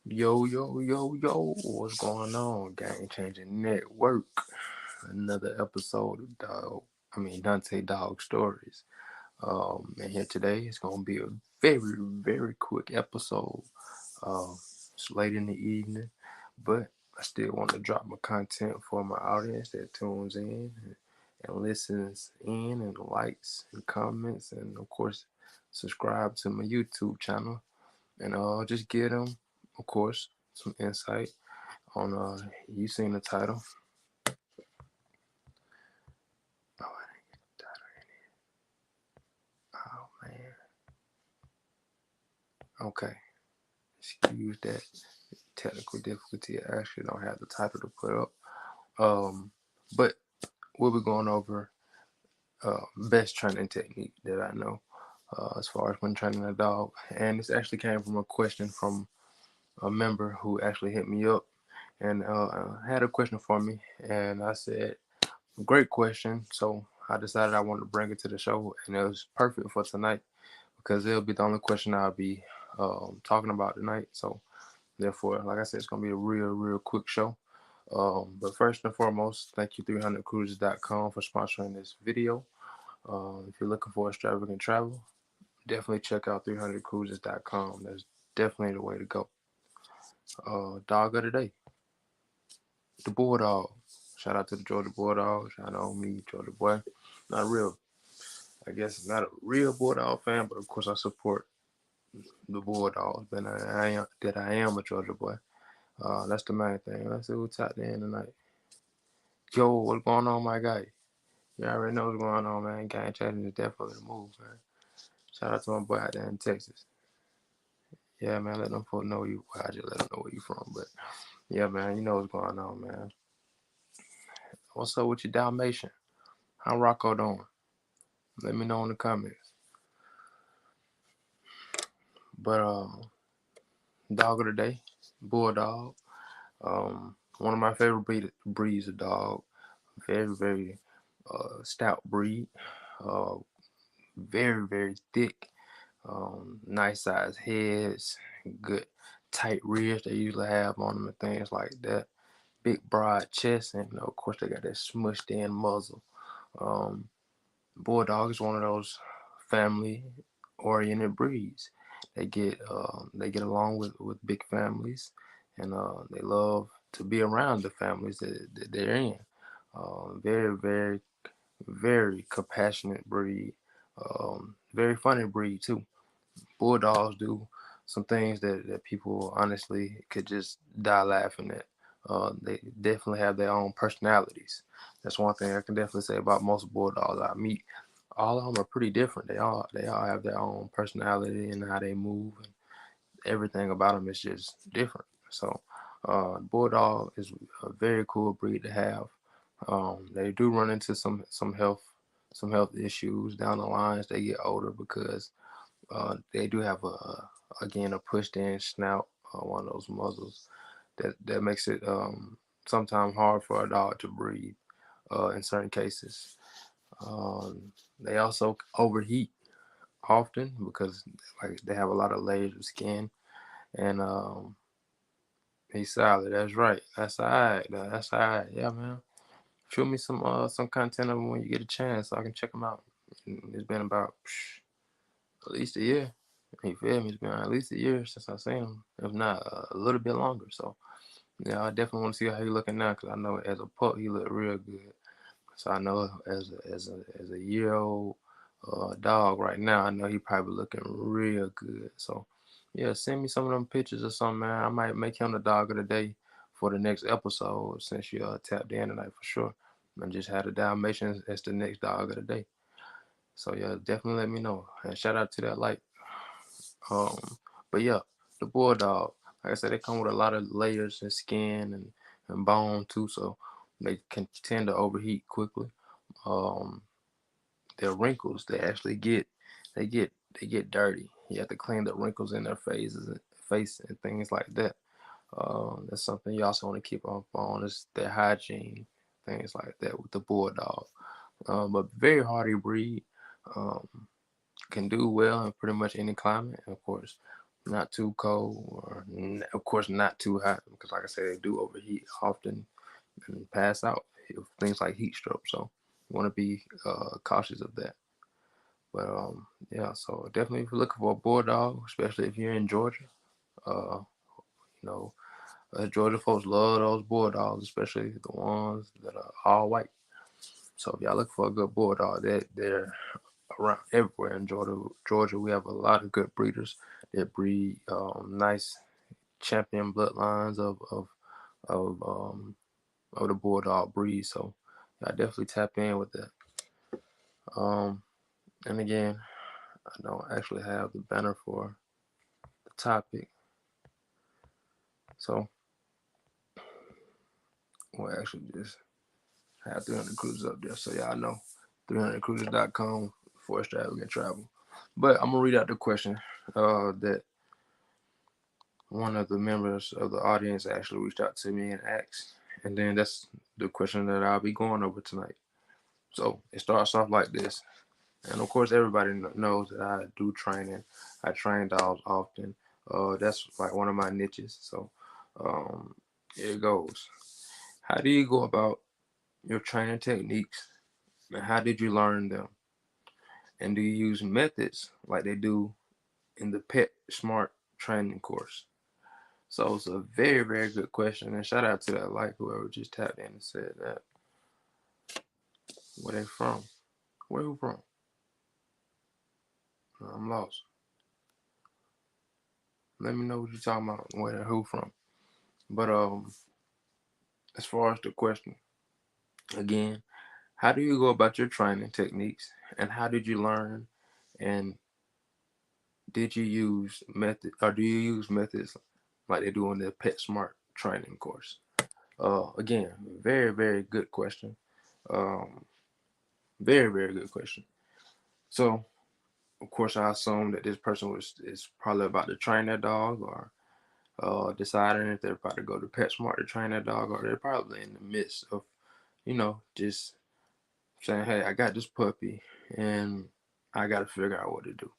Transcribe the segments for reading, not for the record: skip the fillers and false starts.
Yo, what's going on? Game Changing Network. Another episode of Donte Dog Stories. And here today it's gonna be a very quick episode. It's late in the evening, but I still want to drop my content for my audience that tunes in and listens in and likes and comments and of course subscribe to my YouTube channel and just get them, of course, some insight on you seen the title. Oh, I didn't get the title. Oh man. Okay. Excuse that technical difficulty. I actually don't have the title to put up. But we'll be going over best training technique that I know as far as when training a dog. And this actually came from a question from a member who actually hit me up and had a question for me. And I said, great question. So I decided I wanted to bring it to the show, and it was perfect for tonight because it'll be the only question I'll be talking about tonight. So therefore, like I said, it's gonna be a real quick show. But first and foremost, thank you 300cruises.com for sponsoring this video. If you're looking for extravagant travel, definitely check out 300cruises.com. That's definitely the way to go. Dog of the day, the Bulldog. Shout out to the Georgia Bulldogs. Shout out to me, Georgia boy. Not real, I guess not a real Bulldog fan, but of course I support the Bulldogs. But I am a Georgia boy. That's the main thing. Let's see what's out there tonight. Yo, what's going on, my guy? You already know what's going on, man. Game changing is definitely the move, man. Shout out to my boy out there in Texas. Yeah, man, let them folks know you. Well, I just let them know where you from, but yeah, man, you know what's going on, man. What's up with your Dalmatian? How Rocco doing? Let me know in the comments. But dog of the day, Bulldog. One of my favorite breeds of dog. Very stout breed. Uh, very thick. Nice size heads. Good tight rears they usually have on them and things like that. Big broad chest, and of course they got that smushed in muzzle. Um, Bulldog is one of those family oriented breeds. They get along with big families, and they love to be around the families that they're in. Very compassionate breed. Very funny breed too. Bulldogs do some things that people honestly could just die laughing at. They definitely have their own personalities. That's one thing I can definitely say about most bulldogs I meet. All of them are pretty different. They all have their own personality and how they move, and everything about them is just different. So, bulldog is a very cool breed to have. They do run into some health issues down the line as they get older because they do have a pushed in snout, one of those muzzles that makes it sometimes hard for a dog to breathe in certain cases. They also overheat often because like they have a lot of layers of skin, and he's solid. That's right. That's alright. That's alright. Yeah, man. Shoot me some content of him when you get a chance so I can check them out. It's been about at least a year. You feel me? It's been at least a year since I seen him, if not a little bit longer. So yeah, I definitely want to see how he looking now because I know as a pup he looked real good. So I know as a year old dog right now, I know he probably looking real good. So yeah, send me some of them pictures or something, man. I might make him the dog of the day for the next episode since you tapped in tonight for sure. And just had a Dalmatian as the next dog of the day. So yeah, definitely let me know. And shout out to that like. Um, but yeah, the bulldog, like I said, they come with a lot of layers and skin and bone too, so they can tend to overheat quickly. Um, their wrinkles, they get dirty. You have to clean the wrinkles in their face and things like that. That's something you also want to keep up on is their hygiene, things like that with the bulldog. But very hardy breed. Um, can do well in pretty much any climate. And of course, not too cold, or of course not too hot, because like I said, they do overheat often and pass out. Things like heat stroke. So you want to be cautious of that. But yeah, so definitely if you're looking for a bulldog, especially if you're in Georgia, uh, you know, Georgia folks love those bulldogs, especially the ones that are all white. So if y'all look for a good bulldog, they're around everywhere in Georgia. Georgia, we have a lot of good breeders that breed nice champion bloodlines of of the bulldog breed. So I definitely tap in with that. Um, and again, I don't actually have the banner for the topic, so we'll actually just have 300 cruises up there, so y'all know 300cruises.com for extravagant travel. But I'm gonna read out the question that one of the members of the audience actually reached out to me and asked, and then that's the question that I'll be going over tonight. So it starts off like this. And of course, everybody knows that I do training. I train dogs often. That's like one of my niches. So um, here it goes. How do you go about your training techniques, and how did you learn them? And do you use methods like they do in the Pet Smart training course? So it's a very, very good question. And shout out to that whoever just tapped in and said that. Where they from? Where who from? I'm lost. Let me know what you're talking about. Where who from? But as far as the question, again, how do you go about your training techniques, and how did you learn, and did you use method, or do you use methods like they do in the Pet Smart training course? Again, very, very good question. Um, very, very good question. So, of course, I assume that this person is probably about to train their dog, or deciding if they're about to go to PetSmart to train their dog, or they're probably in the midst of, just saying, "Hey, I got this puppy, and I got to figure out what to do."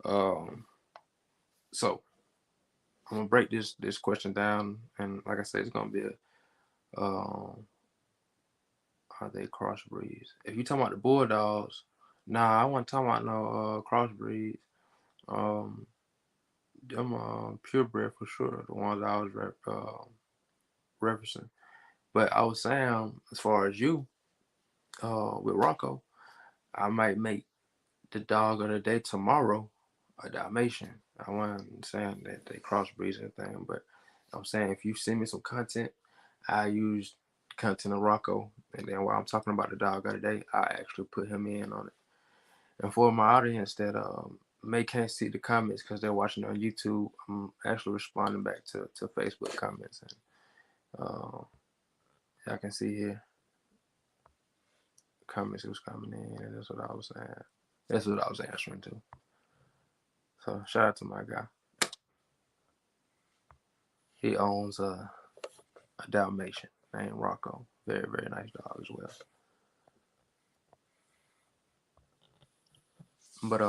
Um, so I'm gonna break this question down, and like I said, it's gonna be are they crossbreeds? If you talking about the bulldogs, nah, I wasn't talking about no crossbreeds. Um, them purebred for sure, the ones I was referencing. But I was saying, as far as you, with Rocco, I might make the dog of the day tomorrow a Dalmatian. I wasn't saying that they crossbreeds or anything, but I'm saying if you send me some content, I use content of Rocco, and then while I'm talking about the dog of the day, I actually put him in on it. And for my audience that may can't see the comments because they're watching on YouTube, I'm actually responding back to Facebook comments, and y'all can see here the comments who's coming in, and that's what I was saying. That's what I was answering to. So shout out to my guy. He owns a Dalmatian named Rocco. Very, very nice dog as well. But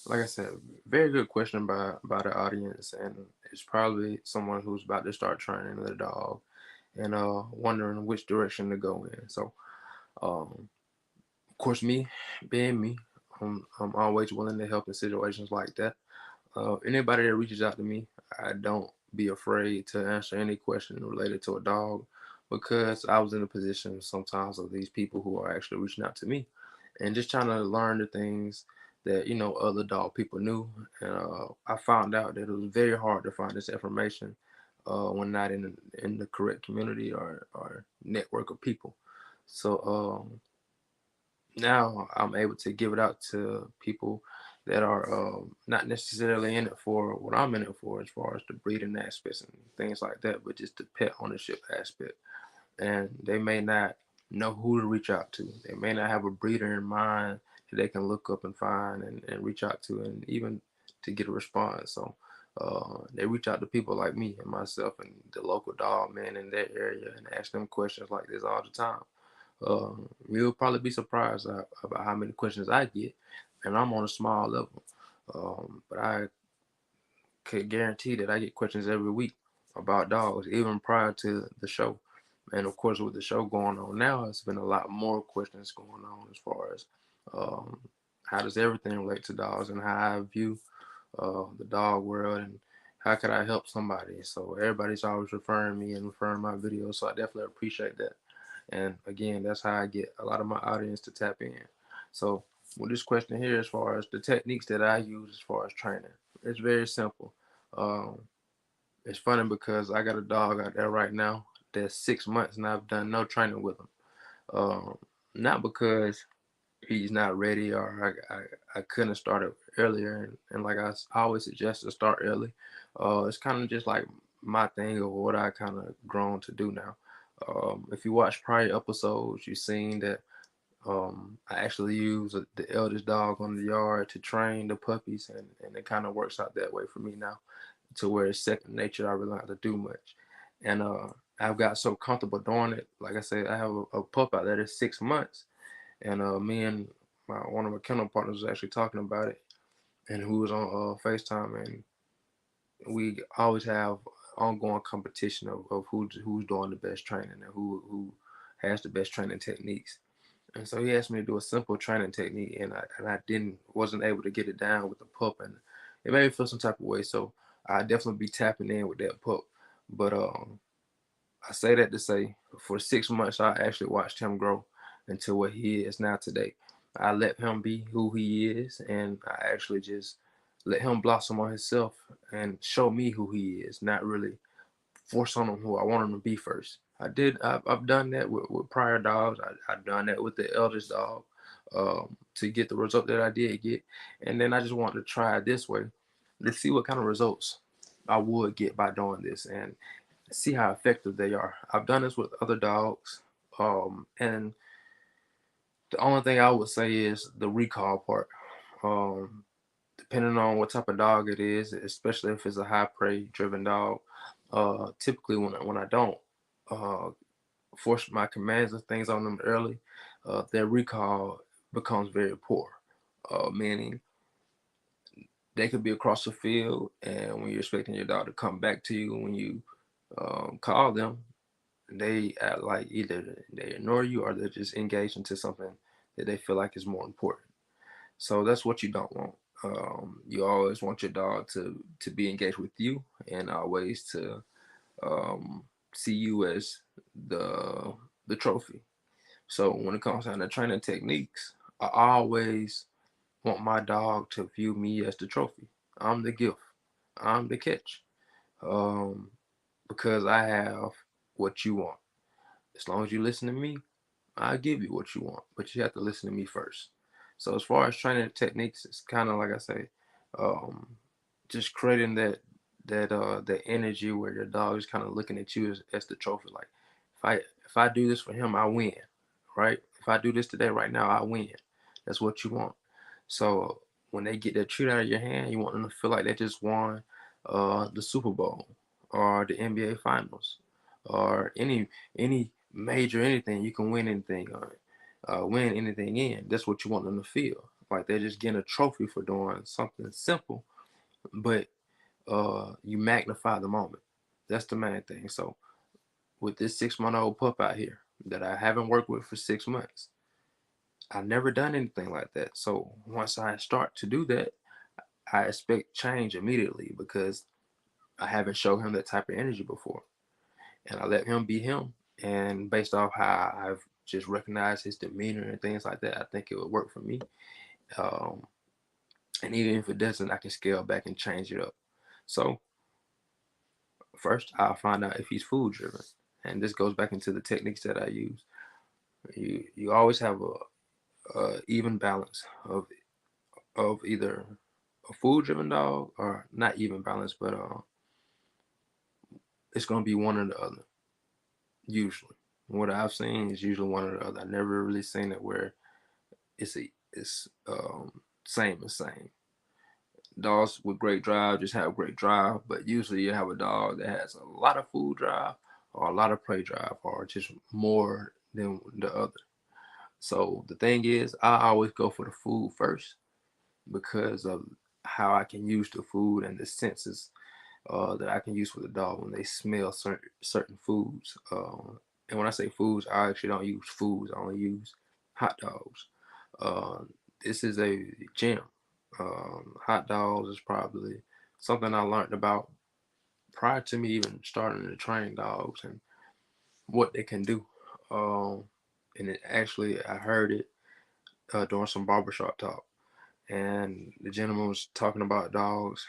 like I said, very good question by the audience, and it's probably someone who's about to start training their dog and wondering which direction to go in. So of course, me being me, I'm always willing to help in situations like that. Anybody that reaches out to me, I don't be afraid to answer any question related to a dog, because I was in a position sometimes of these people who are actually reaching out to me and just trying to learn the things that other dog people knew. And I found out that it was very hard to find this information when not in the correct community or network of people. So now I'm able to give it out to people that are not necessarily in it for what I'm in it for, as far as the breeding aspects and things like that, but just the pet ownership aspect. And they may not know who to reach out to. They may not have a breeder in mind that they can look up and find and reach out to, and even to get a response. So they reach out to people like me and myself and the local dog man in their area and ask them questions like this all the time. You'll probably be surprised about how many questions I get, and I'm on a small level. But I could guarantee that I get questions every week about dogs, even prior to the show. And of course, with the show going on now, it's been a lot more questions going on as far as um, how does everything relate to dogs and how I view the dog world and how could I help somebody. So everybody's always referring me and referring my videos. So I definitely appreciate that. And again, that's how I get a lot of my audience to tap in. So with this question here, as far as the techniques that I use as far as training, it's very simple. Um, it's funny because I got a dog out there right now that's 6 months and I've done no training with him. Um, Not because he's not ready or I couldn't have started earlier. And like I always suggest to start early. It's kind of just like my thing of what I kind of grown to do now. If you watch prior episodes, you've seen that I actually use the eldest dog on the yard to train the puppies, and it kind of works out that way for me now, to where it's second nature. I really don't have to do much, and I've got so comfortable doing it. Like I said, I have a pup out there that's 6 months, and me and one of my kennel partners was actually talking about it, and who was on FaceTime, and we always have ongoing competition of who's doing the best training and who has the best training techniques. And so he asked me to do a simple training technique, and I wasn't able to get it down with the pup, and it made me feel some type of way. So I definitely be tapping in with that pup. But I say that to say, for 6 months, I actually watched him grow into what he is now today. I let him be who he is, and I actually just let him blossom on himself and show me who he is, not really force on him who I want him to be first. I've done that with prior dogs. I've done that with the eldest dog to get the result that I did get. And then I just wanted to try it this way to see what kind of results I would get by doing this and see how effective they are. I've done this with other dogs. And the only thing I would say is the recall part. Um, Depending on what type of dog it is, especially if it's a high prey driven dog. Typically, when I don't uh, force my commands and things on them early, their recall becomes very poor. Meaning they could be across the field, and when you're expecting your dog to come back to you, when you call them, they act like either they ignore you or they're just engaged into something that they feel like is more important. So that's what you don't want. You always want your dog to be engaged with you and always to um, see you as the the trophy. So when it comes down to training techniques, I always want my dog to view me as the trophy. I'm the gift. I'm the catch. Um, because I have what you want. As long as you listen to me, I'll give you what you want, but you have to listen to me first. So as far as training techniques, it's kind of like I say, um, just creating that energy where your dog is kind of looking at you as the trophy. Like if I do this for him, I win, right? If I do this today, right now, I win. That's what you want. So when they get that treat out of your hand, you want them to feel like they just won the Super Bowl or the NBA Finals or any major anything. You can win anything on it, win anything in. That's what you want them to feel. Like they're just getting a trophy for doing something simple, but you magnify the moment. That's the main thing. So with this 6-month-old pup out here that I haven't worked with for 6 months, I've never done anything like that. So once I start to do that, I expect change immediately because I haven't shown him that type of energy before. And I let him be him. And based off how I've just recognized his demeanor and things like that, I think it would work for me. Um, and even if it doesn't, I can scale back and change it up. So first, I'll find out if he's food driven. And this goes back into the techniques that I use. You always have a even balance of either a food driven dog or not even balance, but it's gonna be one or the other. Usually, what I've seen is usually one or the other. I never really seen it where it's same and same. Dogs with great drive just have great drive, but usually you have a dog that has a lot of food drive or a lot of prey drive or just more than the other. So the thing is, I always go for the food first because of how I can use the food and the senses that I can use for the dog when they smell certain foods. And when I say foods, I actually don't use foods. I only use hot dogs. Uh, this is a gym. Hot dogs is probably something I learned about prior to me even starting to train dogs and what they can do. Um, and it actually, I heard it during some barbershop talk, and the gentleman was talking about dogs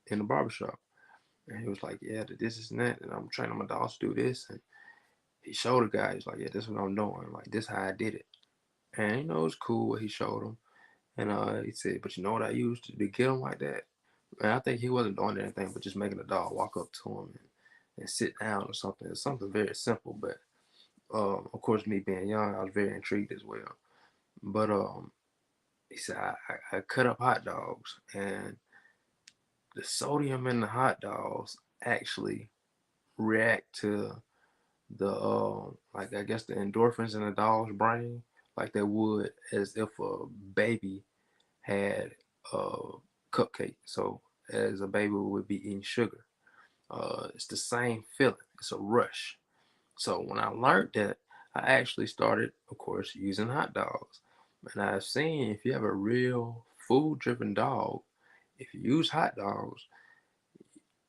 in the barbershop. And he was like, yeah, this is that, and I'm training my dogs to do this. And he showed the guy, he's like, yeah, this is what I'm doing. Like, this is how I did it. And, it was cool what he showed him. And he said, but you know what I used to get him like that? And I think he wasn't doing anything but just making the dog walk up to him and sit down or something. It's something very simple. But, of course, me being young, I was very intrigued as well. But he said, I cut up hot dogs. And the sodium in the hot dogs actually react to the like I guess the endorphins in a dog's brain like they would as if a baby had a cupcake. So as a baby would be eating sugar. It's the same feeling. It's a rush. So when I learned that, I actually started, of course, using hot dogs. And I've seen if you have a real food driven dog, if you use hot dogs,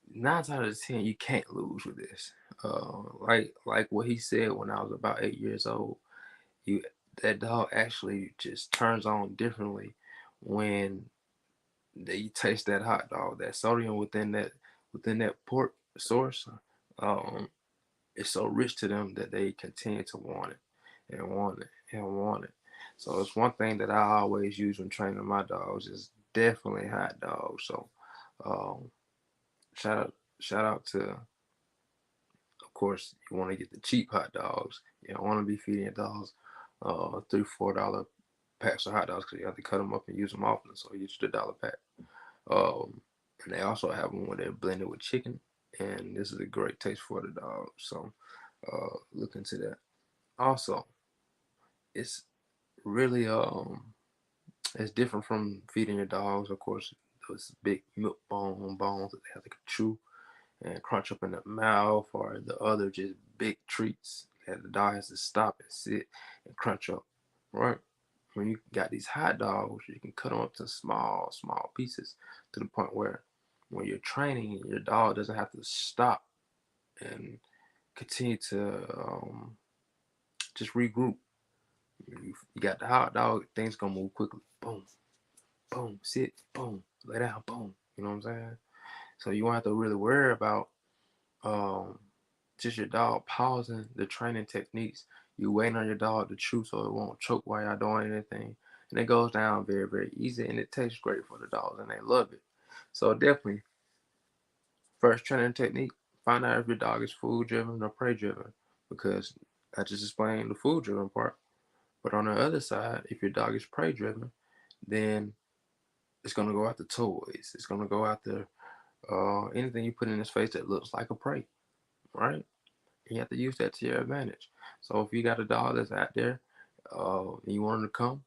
9 out of 10 you can't lose with this. Like what he said when I was about 8 years old, you that dog actually just turns on differently when they taste that hot dog. That sodium within that pork source, um, is so rich to them that they continue to want it and want it and want it. So it's one thing that I always use when training my dogs is definitely hot dogs. So um, shout out shout out to, of course, you want to get the cheap hot dogs. You don't want to be feeding your dogs $3 $4 packs of hot dogs because you have to cut them up and use them often. So you use the dollar pack. Um, and they also have them where they're blended with chicken, and this is a great taste for the dog. So look into that. Also, it's really it's different from feeding your dogs. Of course, those big milk bones that they have to chew and crunch up in the mouth, or the other just big treats that the dog has to stop and sit and crunch up, right? When you got these hot dogs, you can cut them up to small pieces to the point where when you're training, your dog doesn't have to stop and continue to just regroup. You got the hot dog, things gonna move quickly. Boom, boom, sit, boom, lay down, boom. You know what I'm saying? So you won't have to really worry about um, just your dog pausing the training techniques. You waiting on your dog to chew so it won't choke while you're doing anything. And it goes down very, very easy, and it tastes great for the dogs and they love it. So definitely, first training technique, find out if your dog is food driven or prey driven. Because I just explained the food driven part. But on the other side, if your dog is prey driven, then it's gonna go after toys. It's gonna go after anything you put in his face that looks like a prey, right? You have to use that to your advantage. So if you got a dog that's out there, and you want him to come,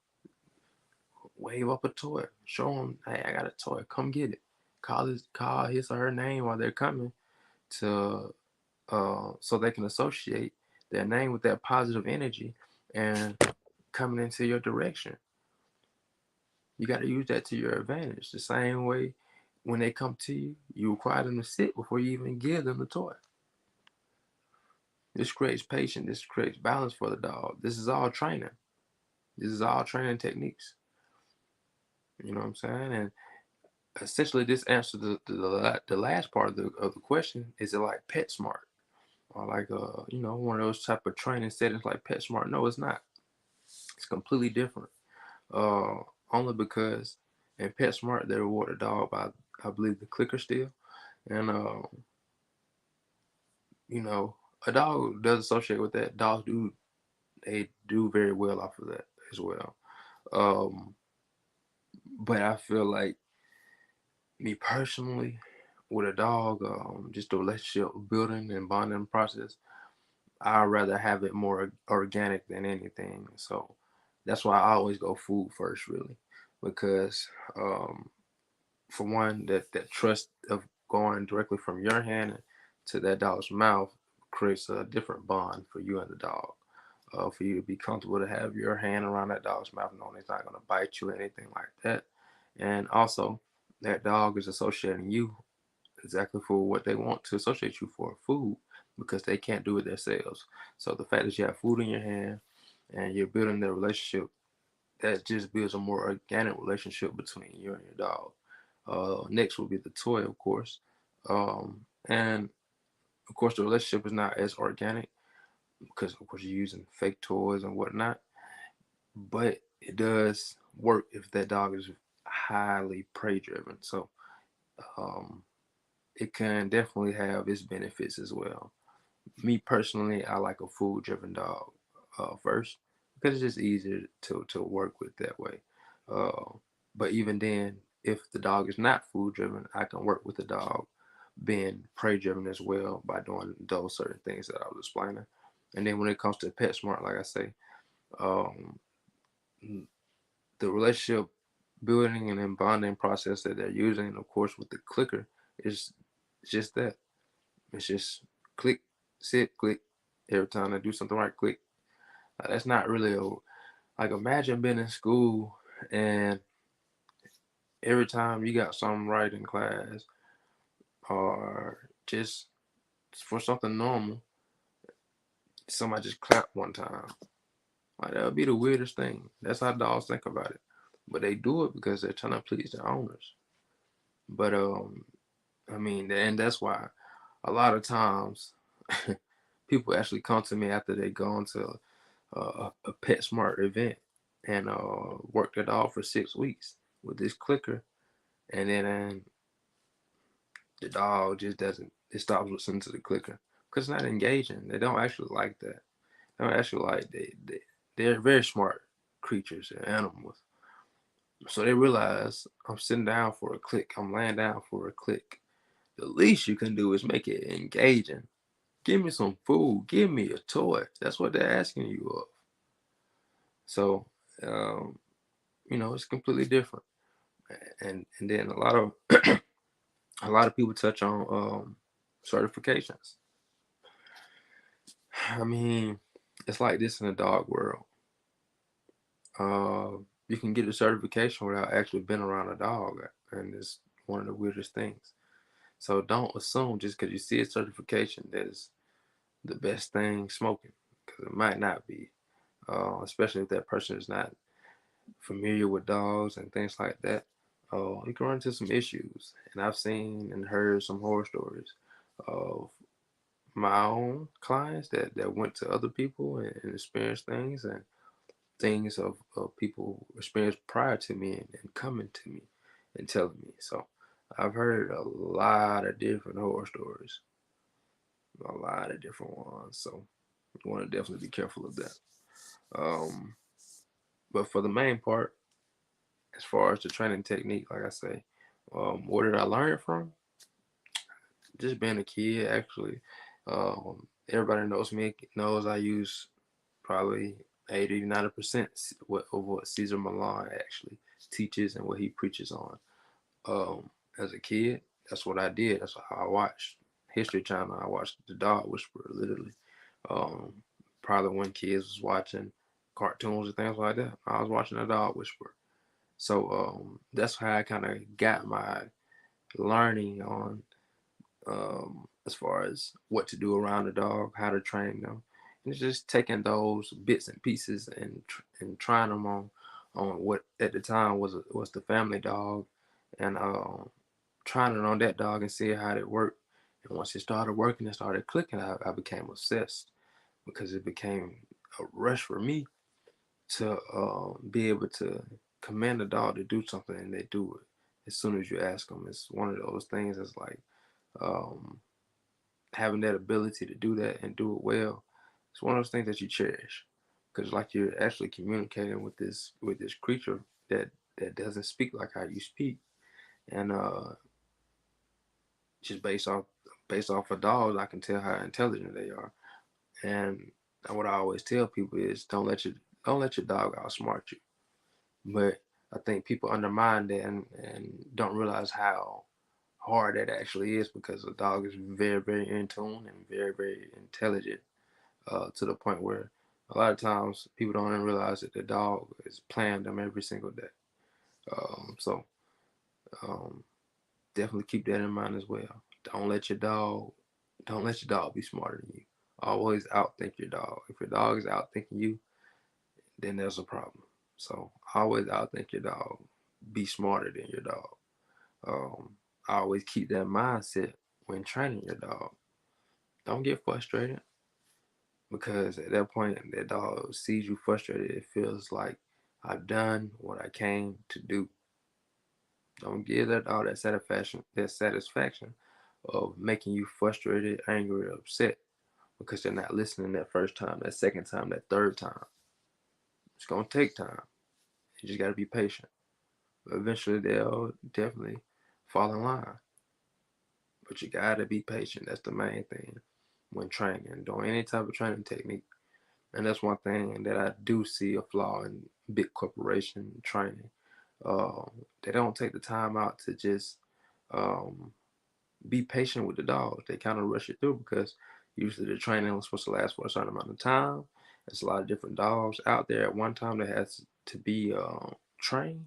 wave up a toy. Show him, hey, I got a toy. Come get it. Call his or her name while they're coming to, so they can associate their name with that positive energy and coming into your direction. You got to use that to your advantage. The same way when they come to you, you require them to sit before you even give them the toy. This creates patience. This creates balance for the dog. This is all training. This is all training techniques. You know what I'm saying? And essentially, this answers the last part of the question. Is it like PetSmart or like one of those type of training settings like PetSmart? No, it's not. It's completely different. Uh, Only because in PetSmart they reward the dog by, I believe, the clicker still, and a dog does associate with that. Dogs do, they do very well off of that as well. Um, but I feel like, me personally, with a dog, just the relationship building and bonding process, I'd rather have it more organic than anything. So that's why I always go food first, really, because for one, that trust of going directly from your hand to that dog's mouth creates a different bond for you and the dog. For you to be comfortable to have your hand around that dog's mouth, knowing it's not going to bite you or anything like that. And also, that dog is associating you exactly for what they want to associate you for, food, because they can't do it themselves. So the fact that you have food in your hand and you're building their relationship, that just builds a more organic relationship between you and your dog. Next will be the toy, of course. And of course, the relationship is not as organic because, of course, you're using fake toys and whatnot. But it does work if that dog is highly prey driven. So um, it can definitely have its benefits as well. Me personally, I like a food driven dog first because it's just easier to work with that way. Uh, but even then, if the dog is not food driven, I can work with the dog being prey driven as well by doing those certain things that I was explaining. And then when it comes to PetSmart, like I say, um, the relationship building and then bonding process that they're using, of course, with the clicker is just that. It's just click, sit, click. Every time I do something right, click. That's not really a, like, imagine being in school and every time you got something right in class or just for something normal, somebody just clap one time. Like, that would be the weirdest thing. That's how dogs think about it. But they do it because they're trying to please their owners. But I mean, and that's why a lot of times people actually come to me after they go into a PetSmart event and worked it off for 6 weeks with this clicker, and then the dog just doesn't. It stops listening to the clicker because it's not engaging. They don't actually like that. They don't actually like they're very smart creatures and animals. So they realize I'm sitting down for a click. I'm laying down for a click. The least you can do is make it engaging. Give me some food. Give me a toy. That's what they're asking you of. So, um, it's completely different. And then a lot of people touch on certifications. I mean, it's like this in the dog world. You can get a certification without actually being around a dog, and it's one of the weirdest things. So don't assume just because you see a certification that is the best thing smoking, because it might not be. Especially if that person is not familiar with dogs and things like that, you can run into some issues. And I've seen and heard some horror stories of my own clients that went to other people and experienced things and things of people experienced prior to me and coming to me and telling me. So I've heard a lot of different horror stories, a lot of different ones. So you want to definitely be careful of that. Um, but for the main part, as far as the training technique, like I say, what did I learn it from? Just being a kid, actually. Everybody knows me, knows I use probably 80 90% of what Caesar Milan actually teaches and what he preaches on. As a kid, that's what I did. That's how I watched History Channel. I watched The Dog Whisperer, literally. Um, Probably when kids was watching cartoons and things like that, I was watching The Dog Whisperer. So that's how I kind of got my learning on as far as what to do around the dog, how to train them, and it's just taking those bits and pieces and trying them on what at the time was the family dog, and trying it on that dog and see how it worked. And once it started working and started clicking, I became obsessed because it became a rush for me to be able to command a dog to do something and they do it as soon as you ask them. It's one of those things that's like um, having that ability to do that and do it well. It's one of those things that you cherish because like you're actually communicating with this creature that doesn't speak like how you speak, and just based off of dogs, I can tell how intelligent they are. And what I always tell people is don't let your dog outsmart you. But I think people undermine that and don't realize how hard that actually is, because a dog is very, very in tune and very, very intelligent, to the point where a lot of times people don't even realize that the dog is playing them every single day. So um, definitely keep that in mind as well. Don't let your dog, don't let your dog be smarter than you. Always outthink your dog. If your dog is outthinking you, then there's a problem. So always outthink your dog. Be smarter than your dog. Um, always keep that mindset when training your dog. Don't get frustrated, because at that point, that dog sees you frustrated. It feels like I've done what I came to do. Don't give that dog that satisfaction of making you frustrated, angry, or upset because they're not listening that first time, that second time, that third time. It's gonna take time. You just gotta be patient. But eventually, they'll definitely fall in line. But you gotta be patient. That's the main thing when training, doing any type of training technique. And that's one thing that I do see a flaw in big corporation training. They don't take the time out to just um, be patient with the dogs. They kind of rush it through because usually the training was supposed to last for a certain amount of time. There's a lot of different dogs out there at one time that has to be trained,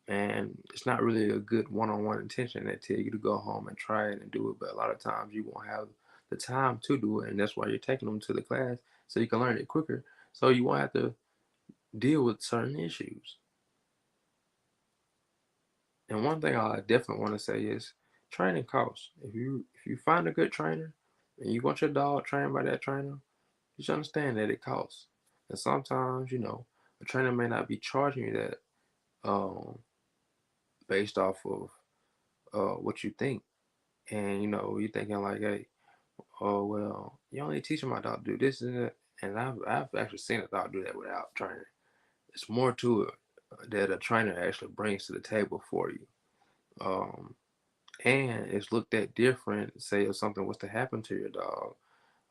and it's not really a good one-on-one intention. They tell you to go home and try it and do it, but a lot of times you won't have the time to do it, and that's why you're taking them to the class so you can learn it quicker, so you won't have to deal with certain issues. And one thing I definitely want to say is training costs. If you find a good trainer and you want your dog trained by that trainer, you should understand that it costs. And sometimes, a trainer may not be charging you that based off of what you think. And you're thinking like, hey, oh well, you only teaching my dog to do this and that. And I've actually seen a dog do that without training. It's more to it that a trainer actually brings to the table for you. Um, and it's looked at different. Say if something was to happen to your dog,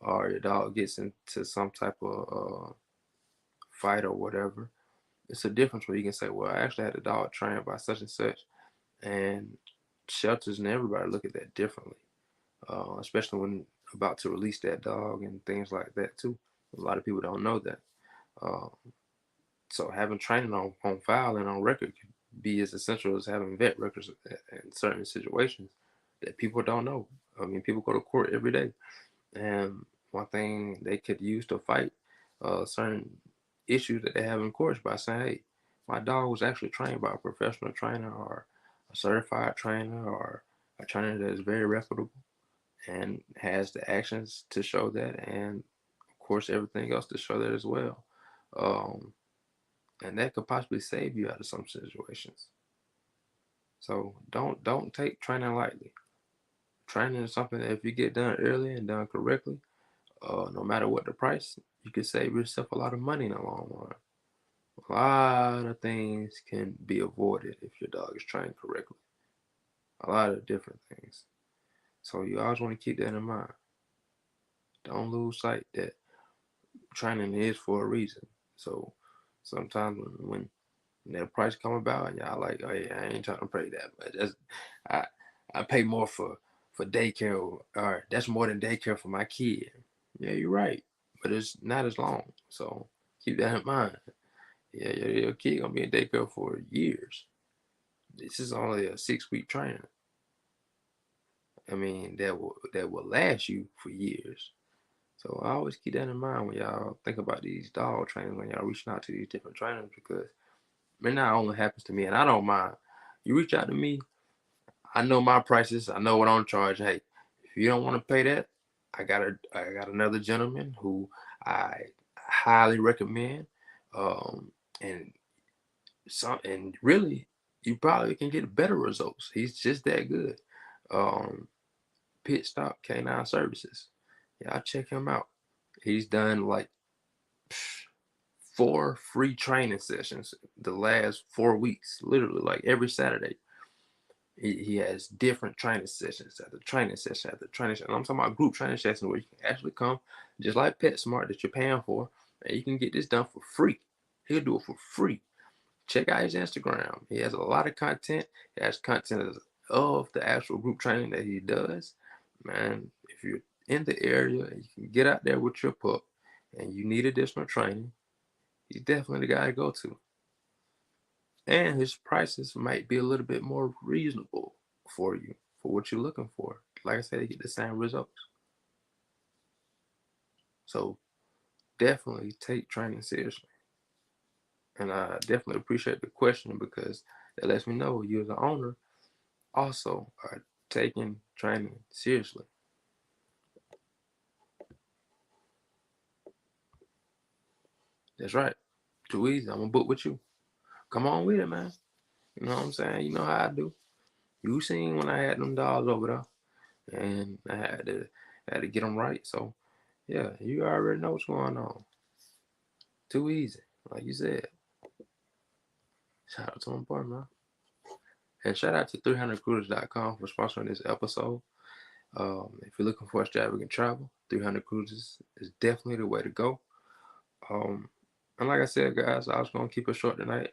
or your dog gets into some type of fight or whatever, it's a difference where you can say, well, I actually had a dog trained by such and such, and shelters and everybody look at that differently, especially when about to release that dog and things like that too. A lot of people don't know that. Uh, so having training on file and on record can be as essential as having vet records in certain situations that people don't know. I mean, people go to court every day, and one thing they could use to fight certain issues that they have in court by saying, "Hey, my dog was actually trained by a professional trainer or a certified trainer or a trainer that is very reputable and has the actions to show that, and of course everything else to show that as well." Um, and that could possibly save you out of some situations. So don't take training lightly. Training is something that if you get done early and done correctly, no matter what the price, you can save yourself a lot of money in the long run. A lot of things can be avoided if your dog is trained correctly. A lot of different things. So you always want to keep that in mind. Don't lose sight that training is for a reason. So sometimes when that price come about and y'all like, oh yeah, I ain't trying to pay that, but I I pay more for daycare, or that's more than daycare for my kid. Yeah, you're right, but it's not as long. So keep that in mind. Yeah, your kid gonna be in daycare for years. This is only a 6 week training. I mean, that will last you for years. So I always keep that in mind when y'all think about these dog trainers, when y'all reaching out to these different trainers, because it not only happens to me, and I don't mind. You reach out to me, I know my prices, I know what I'm charging. Hey, if you don't want to pay that, I got another gentleman who I highly recommend. And really, you probably can get better results. He's just that good. Um, Pit Stop Canine Services. Yeah, I check him out. He's done like 4 free training sessions the last 4 weeks, literally like every Saturday. He has different training sessions after training session after training session. I'm talking about group training sessions where you can actually come, just like PetSmart that you're paying for, and you can get this done for free. He'll do it for free. check out his Instagram. He has a lot of content. He has content of the actual group training that he does. Man, if you're in the area and you can get out there with your pup and you need additional training, he's definitely the guy to go to. And his prices might be a little bit more reasonable for you for what you're looking for. Like I said, you get the same results. So definitely take training seriously. And I definitely appreciate the question because that lets me know you as an owner also are taking training seriously. That's right. Too easy. I'm gonna book with you. Come on with it, man. You know what I'm saying? You know how I do. You seen when I had them dogs over there, and I had to get them right. So yeah, you already know what's going on. Too easy, like you said. Shout out to my boy, man. And shout out to 300cruisers.com for sponsoring this episode. If you're looking for extravagant travel, 300 Cruises is definitely the way to go. Um, and like I said, guys, I was gonna keep it short tonight.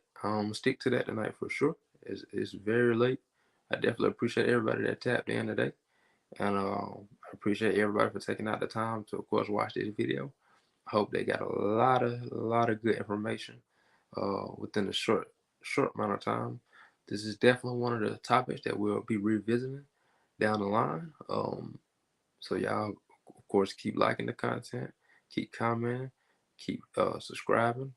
Stick to that tonight for sure. It's very late. I definitely appreciate everybody that tapped in today, and I appreciate everybody for taking out the time to, of course, watch this video. I hope they got a lot of good information within a short amount of time. This is definitely one of the topics that we'll be revisiting down the line. So y'all, of course, keep liking the content, keep commenting, keep subscribing,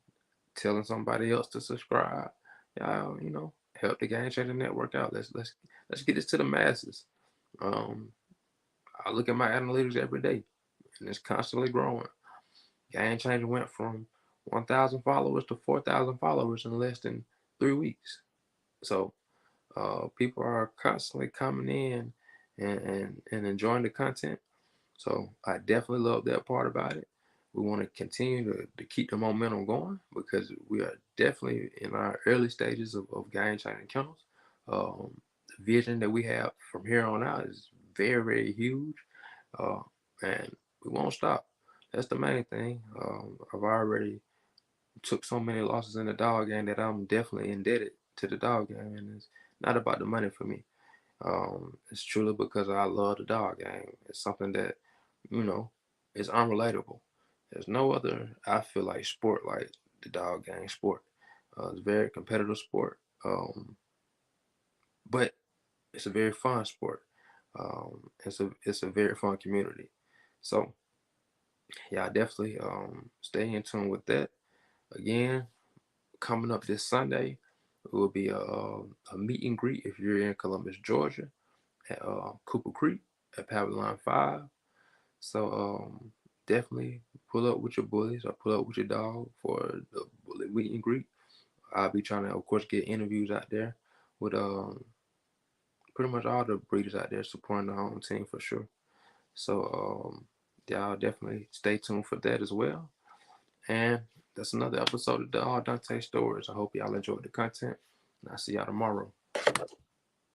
telling somebody else to subscribe. Y'all, help the Game Changer Network out. Let's get this to the masses. Um, I look at my analytics every day, and it's constantly growing. Game Changer went from 1,000 followers to 4,000 followers in less than 3 weeks. So people are constantly coming in and enjoying the content. So I definitely love that part about it. We want to continue to keep the momentum going because we are definitely in our early stages of Game Changing Kennels. The vision that we have from here on out is very, very huge. Uh, and we won't stop. That's the main thing. I've already took so many losses in the dog game that I'm definitely indebted to the dog game. And it's not about the money for me. It's truly because I love the dog game. It's something that, you know, is unrelatable. There's no other, I feel like, sport like the dog game sport. It's a very competitive sport, but it's a very fun sport. It's a very fun community. So yeah, definitely stay in tune with that. Again, coming up this Sunday, it will be a meet and greet if you're in Columbus, Georgia, at Cooper Creek at Pavilion 5. So definitely pull up with your bullies or pull up with your dog for the bully meet and greet. I'll be trying to, of course, get interviews out there with pretty much all the breeders out there supporting the home team for sure. So y'all definitely stay tuned for that as well. And that's another episode of the All Donte Stories. I hope y'all enjoyed the content. And I'll see y'all tomorrow.